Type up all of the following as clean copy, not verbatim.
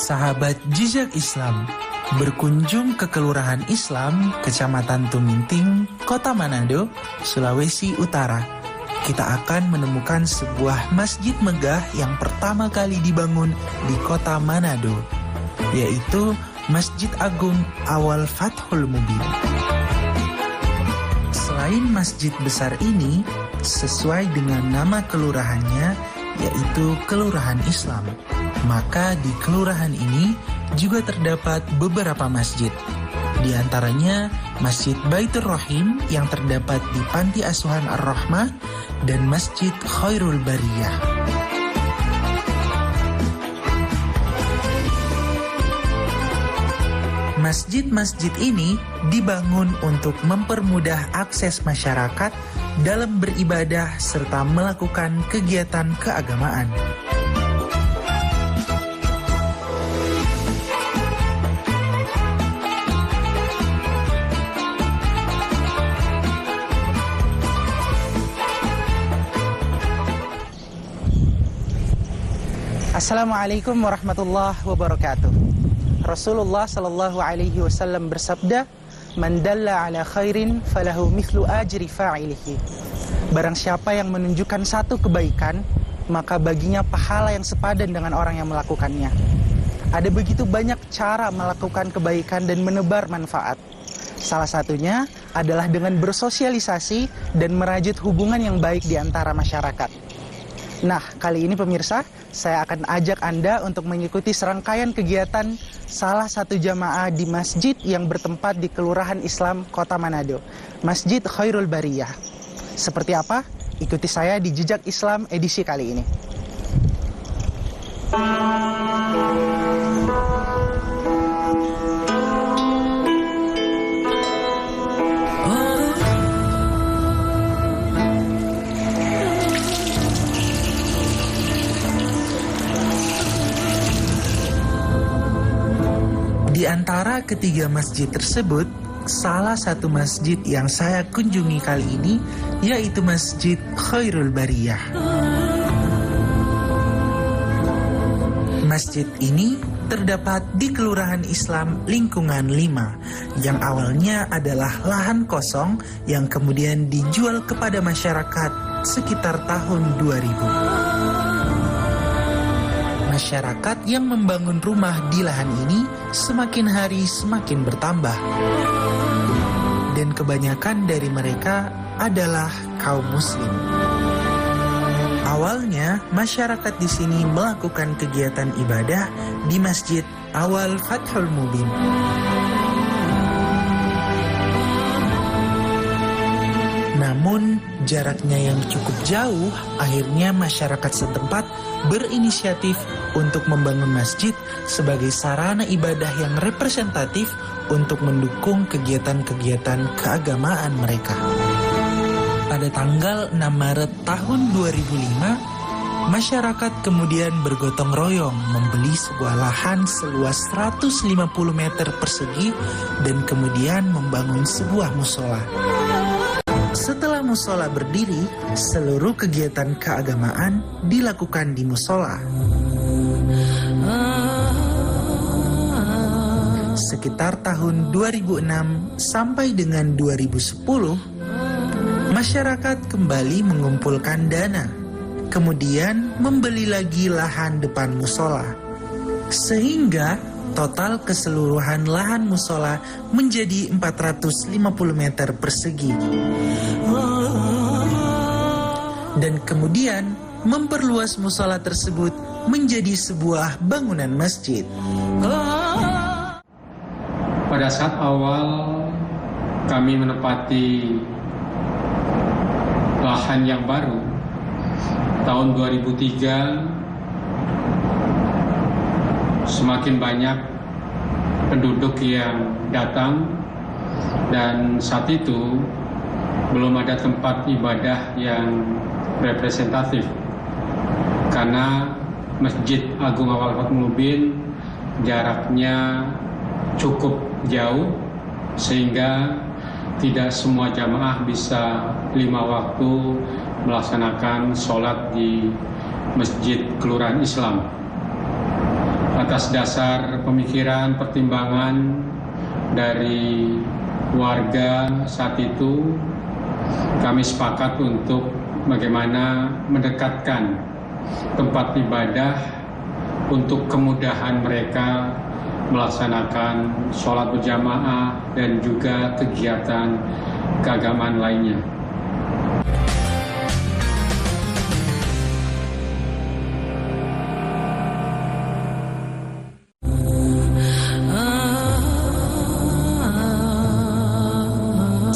Sahabat Jejak Islam, berkunjung ke Kelurahan Islam, Kecamatan Tuminting, Kota Manado, Sulawesi Utara. Kita akan menemukan sebuah masjid megah yang pertama kali dibangun di Kota Manado, yaitu Masjid Agung Awal Fathul Mubin. Selain masjid besar ini, sesuai dengan nama kelurahannya, yaitu Kelurahan Islam, maka di kelurahan ini juga terdapat beberapa masjid. Di antaranya Masjid Baitur Rahim yang terdapat di Panti Asuhan Ar-Rahmah dan Masjid Khairul Bariyah. Masjid-masjid ini dibangun untuk mempermudah akses masyarakat dalam beribadah serta melakukan kegiatan keagamaan. Assalamualaikum warahmatullahi wabarakatuh. Rasulullah sallallahu alaihi wasallam bersabda, "Man dalla ala khairin falahu mithlu ajri fa'ilihi." Barang siapa yang menunjukkan satu kebaikan, maka baginya pahala yang sepadan dengan orang yang melakukannya. Ada begitu banyak cara melakukan kebaikan dan menebar manfaat. Salah satunya adalah dengan bersosialisasi dan merajut hubungan yang baik di antara masyarakat. Nah, kali ini pemirsa, saya akan ajak Anda untuk mengikuti serangkaian kegiatan salah satu jamaah di masjid yang bertempat di Kelurahan Islam Kota Manado, Masjid Khairul Bariyah. Seperti apa? Ikuti saya di Jejak Islam edisi kali ini. Di antara ketiga masjid tersebut, salah satu masjid yang saya kunjungi kali ini yaitu Masjid Khairul Bariyah. Masjid ini terdapat di Kelurahan Islam Lingkungan 5 yang awalnya adalah lahan kosong yang kemudian dijual kepada masyarakat sekitar tahun 2000. Masyarakat yang membangun rumah di lahan ini semakin hari semakin bertambah. Dan kebanyakan dari mereka adalah kaum muslim. Awalnya, masyarakat di sini melakukan kegiatan ibadah di Masjid Awal Fathul Mubin. Namun, jaraknya yang cukup jauh, akhirnya masyarakat setempat berinisiatif untuk membangun masjid sebagai sarana ibadah yang representatif untuk mendukung kegiatan-kegiatan keagamaan mereka. Pada tanggal 6 Maret tahun 2005, masyarakat kemudian bergotong royong membeli sebuah lahan seluas 150 meter persegi dan kemudian membangun sebuah musola. Setelah musola berdiri, seluruh kegiatan keagamaan dilakukan di musola. Sekitar tahun 2006 sampai dengan 2010, masyarakat kembali mengumpulkan dana, kemudian membeli lagi lahan depan musola. Sehingga total keseluruhan lahan musola menjadi 450 meter persegi. Dan kemudian memperluas musola tersebut menjadi sebuah bangunan masjid. Pada saat awal kami menempati lahan yang baru, tahun 2003, semakin banyak penduduk yang datang dan saat itu belum ada tempat ibadah yang representatif karena Masjid Agung Awal Fathul Mubin jaraknya cukup jauh sehingga tidak semua jamaah bisa 5 waktu melaksanakan sholat di Masjid Kelurahan Islam. atas dasar pemikiran, pertimbangan dari warga saat itu, kami sepakat untuk bagaimana mendekatkan tempat ibadah untuk kemudahan mereka melaksanakan sholat berjamaah dan juga kegiatan keagamaan lainnya.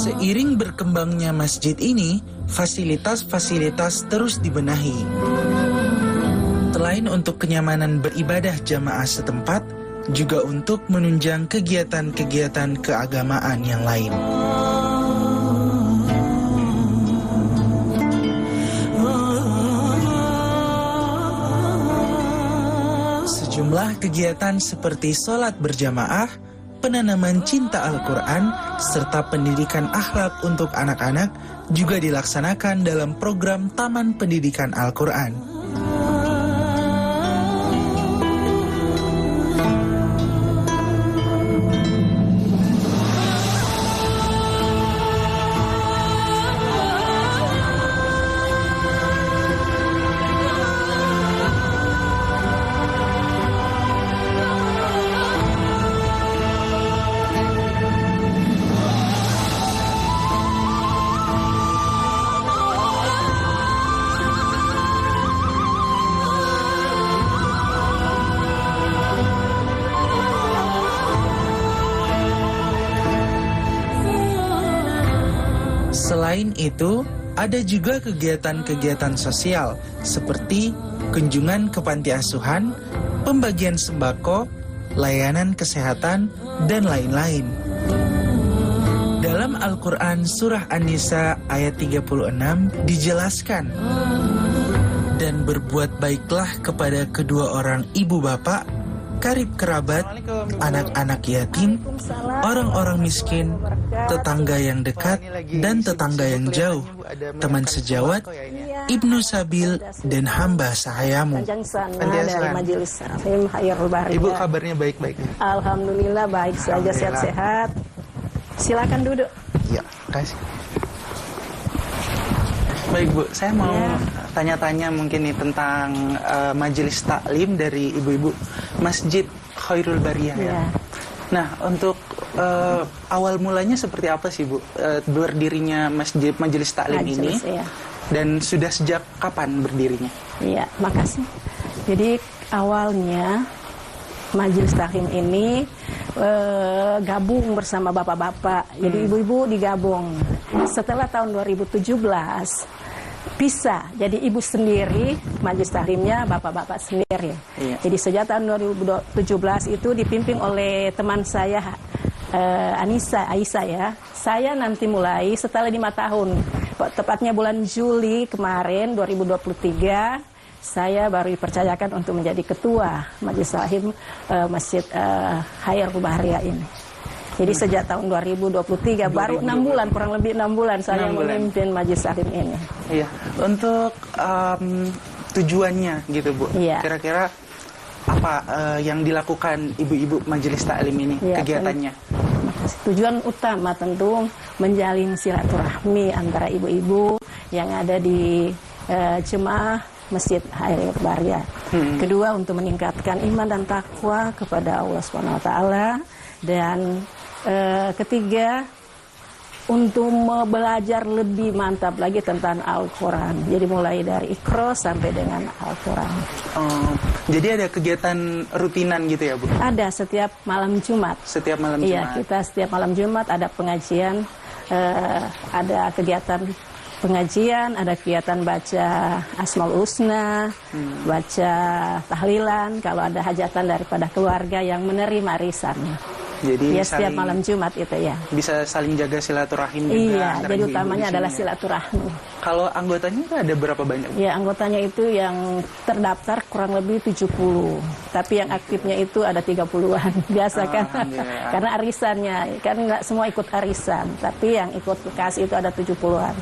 Seiring berkembangnya masjid ini, fasilitas-fasilitas terus dibenahi. Selain untuk kenyamanan beribadah jamaah setempat, juga untuk menunjang kegiatan-kegiatan keagamaan yang lain. Sejumlah kegiatan seperti sholat berjamaah, penanaman cinta Al-Quran, serta pendidikan akhlak untuk anak-anak juga dilaksanakan dalam program Taman Pendidikan Al-Quran. Selain itu, ada juga kegiatan-kegiatan sosial seperti kunjungan ke panti asuhan, pembagian sembako, layanan kesehatan, dan lain-lain. Dalam Al-Quran Surah An-Nisa ayat 36 dijelaskan, dan berbuat baiklah kepada kedua orang ibu bapak, karib kerabat, anak-anak yatim, orang-orang miskin, tetangga yang dekat, dan tetangga yang jauh, teman sejawat, ibnu sabil, dan hamba sahayamu. Dari Majelis Taklim Khairul Bahriah. Ibu kabarnya baik-baik? Alhamdulillah baik saja, sehat-sehat. Silakan duduk. Iya, kasih. Baik Bu, saya mau tanya-tanya mungkin nih tentang majelis taklim dari ibu-ibu Masjid Khairul Bahriah ya. Nah, untuk awal mulanya seperti apa sih Bu berdirinya majelis taklim ini? Ya. Dan sudah sejak kapan berdirinya? Iya, makasih. Jadi awalnya majelis taklim ini gabung bersama bapak-bapak. Jadi ibu-ibu digabung. Setelah tahun 2017 bisa jadi ibu sendiri, majelis taklimnya bapak-bapak sendiri. Iya. Jadi sejak tahun 2017 itu dipimpin oleh teman saya Aisyah ya. Saya nanti mulai setelah 5 tahun, tepatnya bulan Juli kemarin 2023, saya baru dipercayakan untuk menjadi ketua majelis taklim Masjid Khairul Bahriah ini. Jadi sejak tahun 2023 baru 6 bulan, kurang lebih 6 bulan saya memimpin majelis taklim ini. Iya. Untuk tujuannya gitu Bu. Iya. Kira-kira apa yang dilakukan ibu-ibu majelis taklim ini, iya, kegiatannya? Tujuan utama tentu menjalin silaturahmi antara ibu-ibu yang ada di jemaah Masjid Khairul Bahriah. Kedua, untuk meningkatkan iman dan takwa kepada Allah Subhanahu wa taala, dan ketiga, untuk belajar lebih mantap lagi tentang Al-Quran. Jadi mulai dari Iqra sampai dengan Al-Quran. Jadi ada kegiatan rutinan gitu ya Bu? Ada setiap malam Jumat. Setiap malam Jumat? Iya, kita setiap malam Jumat ada pengajian, ada kegiatan pengajian, ada kegiatan baca Asmaul Husna, baca tahlilan, kalau ada hajatan daripada keluarga yang menerima arisan. Jadi ya, setiap malam Jumat itu ya. Bisa saling jaga silaturahim juga. Iya, jadi utamanya adalah silaturahmi. Kalau anggotanya itu ada berapa banyak? Ya, anggotanya itu yang terdaftar kurang lebih 70. Tapi yang aktifnya itu ada 30-an. Biasa kan? Karena arisannya, kan nggak semua ikut arisan. Tapi yang ikut bekas itu ada 70-an.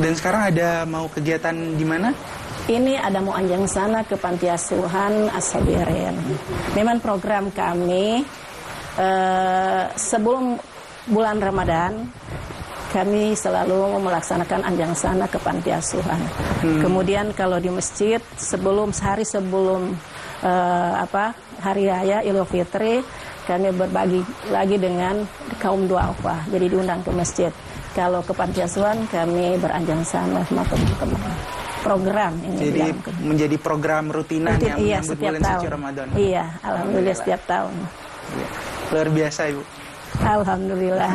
Dan sekarang ada mau kegiatan di mana? Ini ada mau anjang sana ke Panti Asuhan As-Sabirin. Memang program kami sebelum bulan Ramadan kami selalu melaksanakan anjang sana ke Panti Asuhan. Kemudian kalau di masjid sehari sebelum Hari Raya Idul Fitri kami berbagi lagi dengan kaum duafa. Jadi diundang ke masjid. Kalau ke Panti Asuhan kami beranjang sana sama teman-teman. Program ini. Jadi menjadi program rutinan yang menyambut bulan suci Ramadan. Iya, alhamdulillah setiap tahun. Ya. Luar biasa, Ibu. Alhamdulillah.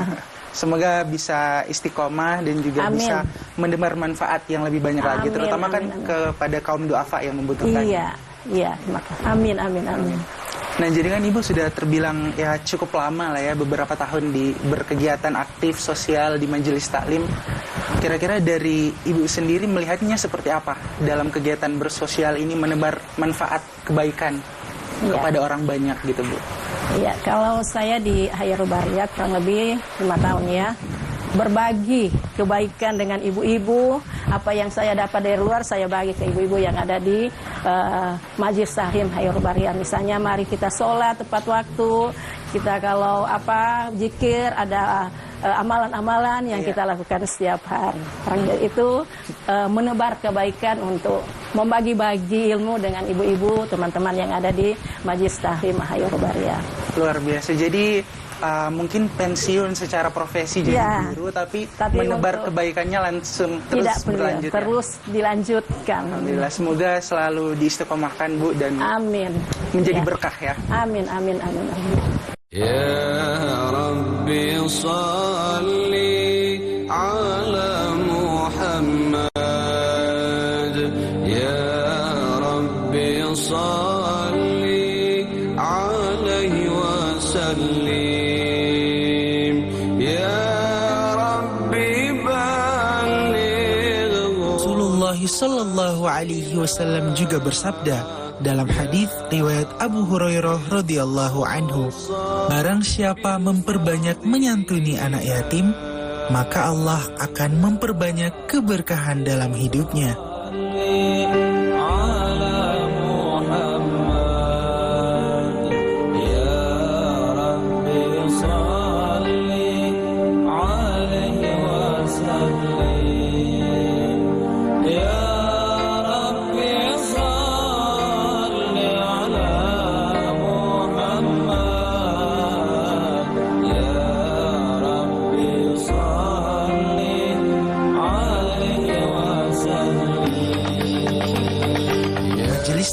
Semoga bisa istiqomah dan juga bisa mendebar manfaat yang lebih banyak lagi, terutama kan kepada kaum duafa yang membutuhkan. Iya, amin. Nah, jadi kan Ibu sudah terbilang ya cukup lama lah ya, beberapa tahun berkegiatan aktif sosial di Majelis Taklim. Kira-kira dari Ibu sendiri melihatnya seperti apa dalam kegiatan bersosial ini menebar manfaat kebaikan kepada orang banyak gitu, Bu? Iya, kalau saya di Hayrul Bariyah kurang lebih 5 tahun ya. Berbagi kebaikan dengan ibu-ibu, apa yang saya dapat dari luar saya bagi ke ibu-ibu yang ada di Majelis Taklim Hayrul Bariyah. Misalnya mari kita sholat tepat waktu, kita kalau zikir, ada amalan-amalan yang kita lakukan setiap hari. Itu menebar kebaikan untuk membagi-bagi ilmu dengan ibu-ibu, teman-teman yang ada di Majelis Taklim Hayrul Bariyah. Luar biasa. Jadi mungkin pensiun secara profesi jadi guru, tapi menebar kebaikannya langsung terus berlanjut. Terus dilanjutkan. Alhamdulillah, semoga selalu diistiqomahkan, Bu, dan menjadi berkah ya. Amin. Ya Rabbi salli ala Muhammad, Ya Rabbi salli alaihi wasallim. Sallallahu alaihi wasallam juga bersabda dalam hadis riwayat Abu Hurairah radhiyallahu anhu, barang siapa memperbanyak menyantuni anak yatim, maka Allah akan memperbanyak keberkahan dalam hidupnya.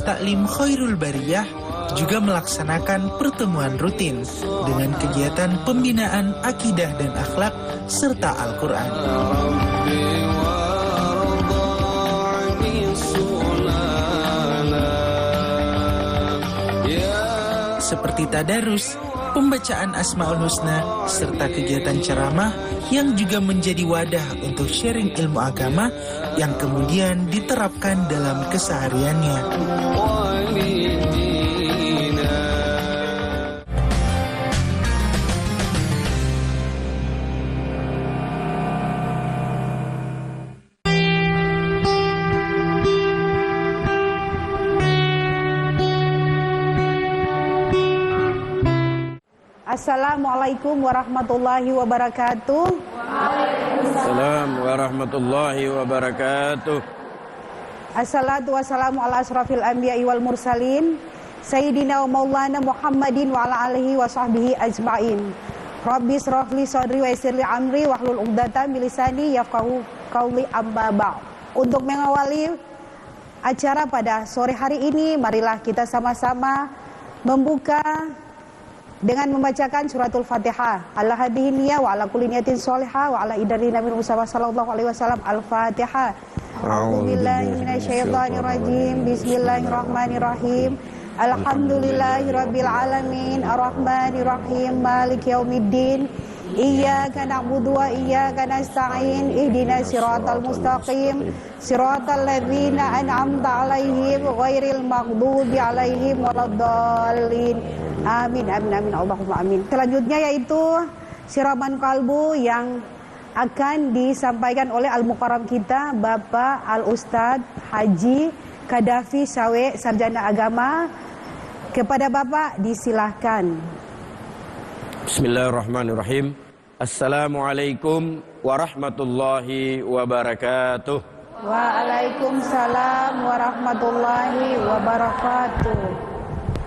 Taklim Hayrul Bariyah juga melaksanakan pertemuan rutin dengan kegiatan pembinaan akidah dan akhlak serta Al-Quran. Seperti tadarus, pembacaan Asmaul Husna, serta kegiatan ceramah yang juga menjadi wadah untuk sharing ilmu agama yang kemudian diterapkan dalam kesehariannya. Assalamualaikum warahmatullahi wabarakatuh. Assalamualaikum warahmatullahi wabarakatuh. Assalatu wassalamu ala asrafil anbiya'i wal mursalin Sayyidina wa maulana Muhammadin wa ala alihi wa sahbihi ajma'in. Rabbi shrah li sadri wa yassir li amri wahlul 'uqdatam min lisani yafqahu qawli, amma ba'd. Untuk mengawali acara pada sore hari ini, marilah kita sama-sama membuka dengan membacakan suratul Fatihah. Ala hadhihi niyya wa ala kulli niyatin sholihah wa ala idari nabi Muhammad sallallahu alaihi wasallam. Al-Fatihah. A'udzubillahi minasyaitonir rajim. Bismillahirrahmanirrahim. Alhamdulillahirabbil alamin arrahmanir rahim maliki yaumiddin. Iyyaka na'budu wa iyyaka nasta'in. Ihdinas siratal mustaqim, siratal ladzina an'amta 'alaihim ghairil maghdubi alaihim waladdallin. Amin, amin, amin, Allahumma amin. Selanjutnya yaitu siraman kalbu yang akan disampaikan oleh Al-Mukarram kita, Bapak Al-Ustadz Haji Kadafi Sawe, Sarjana Agama. Kepada Bapak disilahkan. Bismillahirrahmanirrahim. Assalamualaikum warahmatullahi wabarakatuh. Waalaikumsalam warahmatullahi wabarakatuh.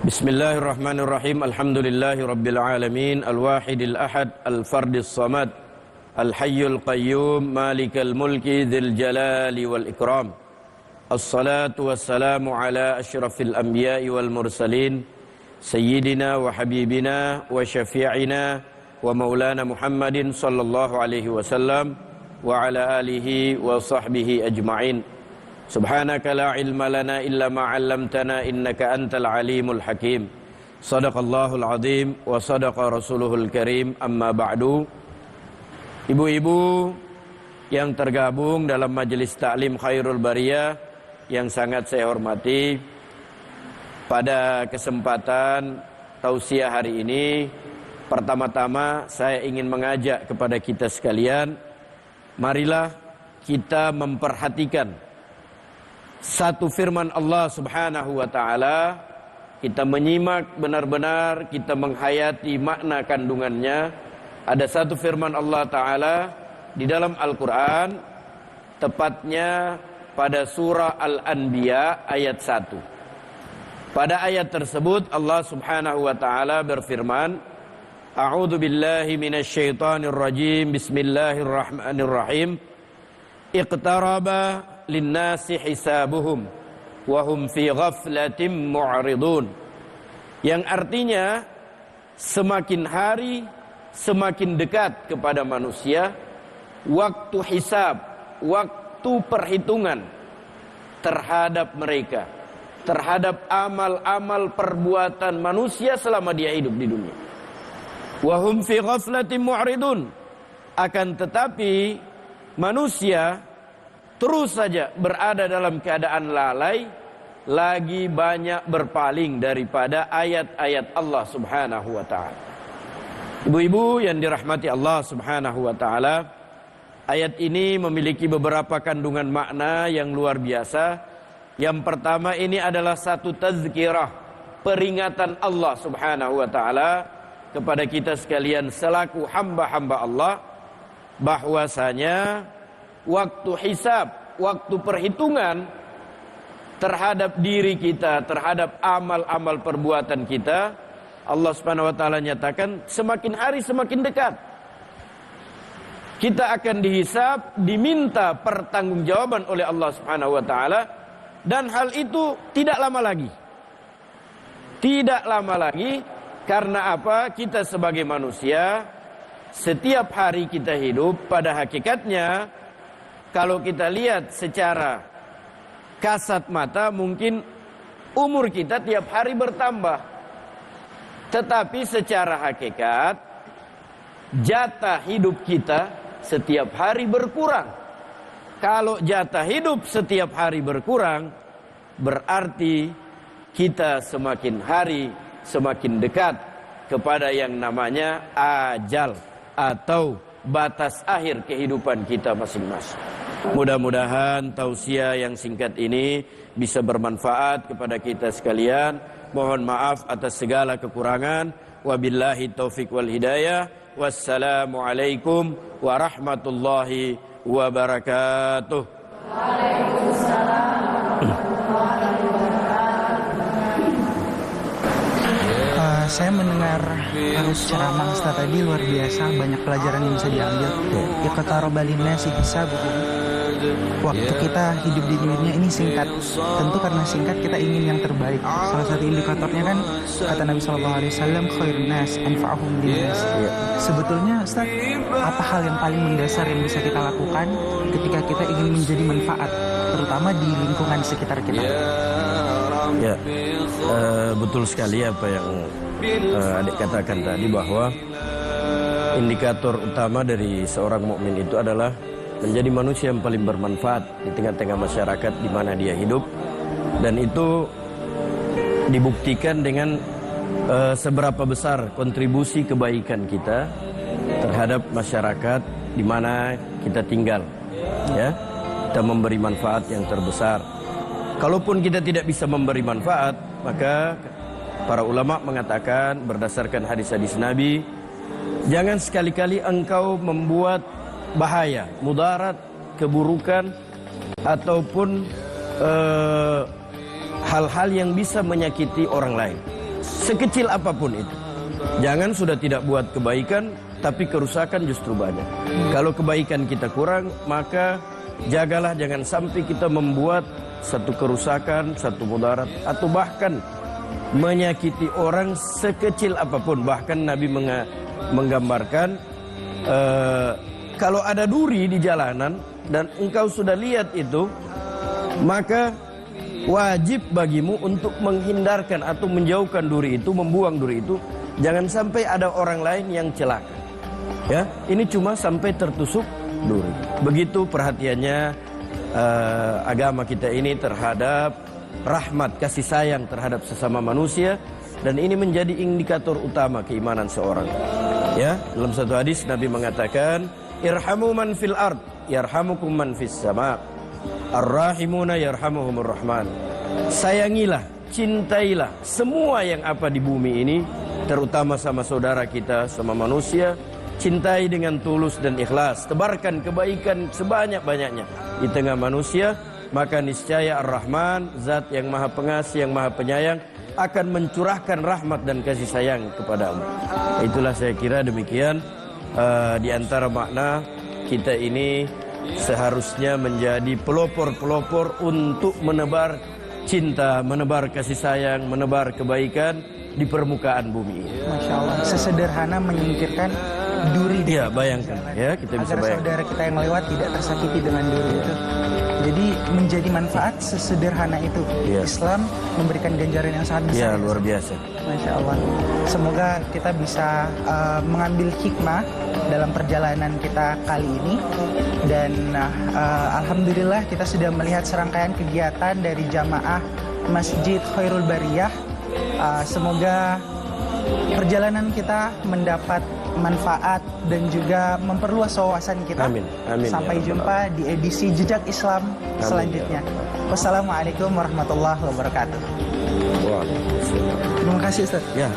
Bismillahirrahmanirrahim. Alhamdulillahi rabbil alamin. Al-wahidil ahad, al-fardis samad, al-hayyul qayyum, malikal mulki, dzil jalali wal ikram. Assalatu wassalamu ala asyrafil anbiya'i wal mursalin, sayyidina wa habibina wa syafi'ina wa maulana Muhammadin sallallahu alaihi wasallam wa ala alihi wa sahbihi ajma'in. Subhanaka la ilma lana illa ma 'allamtana innaka antal alimul hakim. Shadaqallahul azim wa sadaqa rasuluhul karim. Amma ba'du. Ibu-ibu yang tergabung dalam majelis taklim Khairul Bariyah yang sangat saya hormati, pada kesempatan tausiah hari ini, pertama-tama saya ingin mengajak kepada kita sekalian, marilah kita memperhatikan satu firman Allah Subhanahu wa taala, kita menyimak benar-benar, kita menghayati makna kandungannya. Ada satu firman Allah taala di dalam Al-Qur'an, tepatnya pada surah Al-Anbiya ayat 1. Pada ayat tersebut Allah Subhanahu wa taala berfirman, A'udzu billahi minasyaitonir rajim. Bismillahirrahmanirrahim. Iqtaraba lin-nasi hisabuhum wa hum fi ghaflatin mu'ridun. Yang artinya semakin hari semakin dekat kepada manusia waktu hisab, waktu perhitungan terhadap mereka, terhadap amal-amal perbuatan manusia selama dia hidup di dunia. Wa hum fi ghaflatin mu'ridun. Akan tetapi manusia terus saja berada dalam keadaan lalai, lagi banyak berpaling daripada ayat-ayat Allah Subhanahu wa taala. Ibu-ibu yang dirahmati Allah Subhanahu wa taala, ayat ini memiliki beberapa kandungan makna yang luar biasa. Yang pertama, ini adalah satu tazkirah, peringatan Allah Subhanahu wa taala kepada kita sekalian selaku hamba-hamba Allah, bahwasanya waktu hisab, waktu perhitungan terhadap diri kita, terhadap amal-amal perbuatan kita, Allah Subhanahu wa taala nyatakan semakin hari semakin dekat. Kita akan dihisab, diminta pertanggungjawaban oleh Allah Subhanahu wa taala, dan hal itu tidak lama lagi. Tidak lama lagi, karena apa? Kita sebagai manusia, setiap hari kita hidup, pada hakikatnya kalau kita lihat secara kasat mata, mungkin umur kita tiap hari bertambah. Tetapi secara hakikat, jatah hidup kita setiap hari berkurang. Kalau jatah hidup setiap hari berkurang, berarti kita semakin hari semakin dekat kepada yang namanya ajal atau batas akhir kehidupan kita masing-masing. Mudah-mudahan tausiah yang singkat ini bisa bermanfaat kepada kita sekalian. Mohon maaf atas segala kekurangan. Wabillahi taufik wal hidayah. Wassalamualaikum warahmatullahi wabarakatuh. Waalaikumsalam warahmatullahi wabarakatuh. Saya mendengar ceramah Ustaz tadi luar biasa, banyak pelajaran yang bisa diambil. Iqtaraba linnasi hisabuhum. Waktu kita hidup di dunia ini singkat. Tentu karena singkat kita ingin yang terbaik. Salah satu indikatornya kan kata Nabi SAW, khairun nas anfa'uhum linnas. Sebetulnya Ustaz, apa hal yang paling mendasar yang bisa kita lakukan ketika kita ingin menjadi manfaat, terutama di lingkungan sekitar kita? Ya, betul sekali apa yang adik katakan tadi, bahwa indikator utama dari seorang mukmin itu adalah menjadi manusia yang paling bermanfaat di tengah-tengah masyarakat di mana dia hidup, dan itu dibuktikan dengan seberapa besar kontribusi kebaikan kita terhadap masyarakat di mana kita tinggal. Ya, kita memberi manfaat yang terbesar. Kalaupun kita tidak bisa memberi manfaat, maka para ulama mengatakan berdasarkan hadis-hadis Nabi, jangan sekali-kali engkau membuat bahaya, mudarat, keburukan, ataupun hal-hal yang bisa menyakiti orang lain. Sekecil apapun itu. Jangan sudah tidak buat kebaikan, tapi kerusakan justru banyak. Kalau kebaikan kita kurang, maka jagalah jangan sampai kita membuat satu kerusakan, satu mudarat, atau bahkan menyakiti orang sekecil apapun. Bahkan Nabi menggambarkan kalau ada duri di jalanan dan engkau sudah lihat itu, maka wajib bagimu untuk menghindarkan atau menjauhkan duri itu, membuang duri itu. Jangan sampai ada orang lain yang celaka. Ya, ini cuma sampai tertusuk duri. Begitu perhatiannya agama kita ini terhadap rahmat, kasih sayang terhadap sesama manusia, dan ini menjadi indikator utama keimanan seorang. Ya, dalam satu hadis Nabi mengatakan, irhamu man fil ard yarhamukum man fis sama. Ar-rahimuna yarhamuhumur rahman. Sayangilah, cintailah semua yang apa di bumi ini, terutama sama saudara kita, sama manusia. Cintai dengan tulus dan ikhlas. Tebarkan kebaikan sebanyak-banyaknya di tengah manusia. Maka niscaya Ar-Rahman, zat yang maha pengasih, yang maha penyayang, akan mencurahkan rahmat dan kasih sayang kepadamu. Itulah saya kira demikian di antara makna kita ini seharusnya menjadi pelopor-pelopor untuk menebar cinta, menebar kasih sayang, menebar kebaikan di permukaan bumi ini. Masya Allah, sesederhana menyingkirkan duri. Iya, bayangkan ya, kita bisa agar bayangkan. saudara kita yang lewat tidak tersakiti dengan duri itu. Jadi menjadi manfaat sesederhana itu. Ya. Islam memberikan ganjaran yang sangat besar. Ya, luar biasa. Masya Allah. Semoga kita bisa mengambil hikmah dalam perjalanan kita kali ini. Dan alhamdulillah kita sudah melihat serangkaian kegiatan dari jamaah Masjid Khairul Bariyah. Semoga perjalanan kita mendapat manfaat dan juga memperluas wawasan kita. Amin. Amin. Sampai jumpa di edisi Jejak Islam selanjutnya. Wassalamualaikum warahmatullahi wabarakatuh. Waalaikumsalam. Terima kasih Ustaz. Ya.